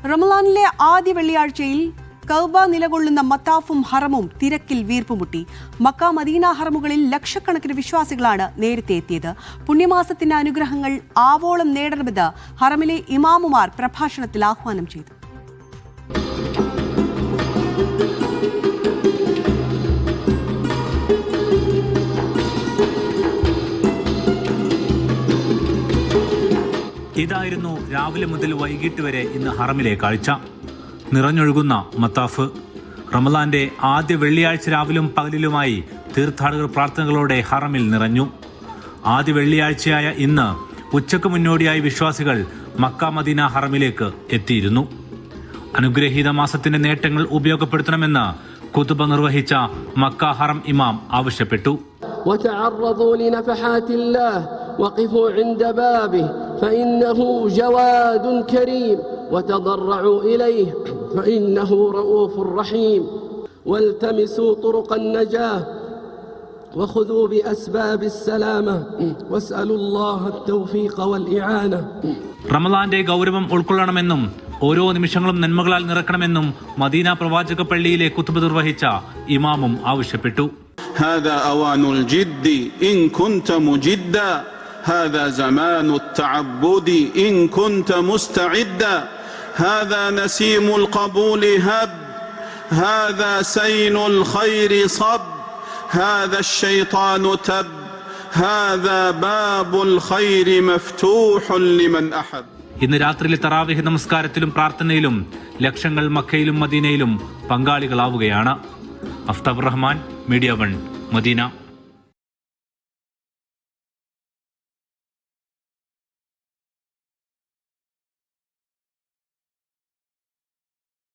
റമളാനിലെ ആദ്യ വെള്ളിയാഴ്ചയിൽ കഅബ നിലകൊള്ളുന്ന മത്താഫും ഹറമും തിരക്കിൽ വീർപ്പുമുട്ടി. മക്ക മദീന ഹറമുകളിൽ ലക്ഷക്കണക്കിന് വിശ്വാസികളാണ് നേരത്തെ എത്തിയത്. പുണ്യമാസത്തിന്റെ അനുഗ്രഹങ്ങൾ ആവോളം നേടണമെന്ന് ഹറമിലെ ഇമാമുമാർ പ്രഭാഷണത്തിൽ ആഹ്വാനം ചെയ്തു. ഇതായിരുന്നു രാവിലെ മുതൽ വൈകിട്ട് വരെ ഇന്ന് ഹറമിലെ കാഴ്ച. നിറഞ്ഞൊഴുകുന്ന മത്താഫ്. റമളാന്റെ ആദ്യ വെള്ളിയാഴ്ച രാവിലും പകലിലുമായി തീർത്ഥാടകർ പ്രാർത്ഥനകളോടെ ഹറമിൽ നിറഞ്ഞു. ആദ്യ വെള്ളിയാഴ്ചയായ ഇന്ന് ഉച്ചയ്ക്ക് മുന്നോടിയായി വിശ്വാസികൾ മക്ക മദീന ഹറമിലേക്ക് എത്തിയിരുന്നു. അനുഗ്രഹീത മാസത്തിന്റെ നേട്ടങ്ങൾ ഉപയോഗപ്പെടുത്തണമെന്ന് ഖുതുബ നിർവഹിച്ച മക്ക ഹറം ഇമാം ആവശ്യപ്പെട്ടു. وقفوا عند بابه فإنه جواد كريم وتضرعوا إليه فإنه رؤوف رحيم والتمسوا طرق النجاة وخذوا بأسباب السلامة واسألوا الله التوفيق والإعانة. റമളാന്റെ ഗൗരവം ഉൾക്കൊള്ളണമെന്നും ഓരോ നിമിഷങ്ങളും നന്മകളാൽ നിറക്കണമെന്നും മദീന പ്രവാചക പള്ളിയിലെ ഖുതുബ നിർവഹിച്ച ഇമാമും ആവശ്യപ്പെട്ടു. هذا أوان الجد إن كنت مجدا هذا زمان التعبد إن كنت مستعدا هذا نسيم القبول هب هذا سين الخير صب هذا الشيطان تب هذا باب الخير مفتوح لمن أحب. ഇന്ന് രാത്രിയിലെ തറാവീഹ് നമസ്കാരത്തിലും പ്രാർത്ഥനയിലും ലക്ഷങ്ങൾ മക്കയിലും മദീനയിലും പങ്കാളികളാവുകയാണ്. Aftab Rahman, media 1, Medina.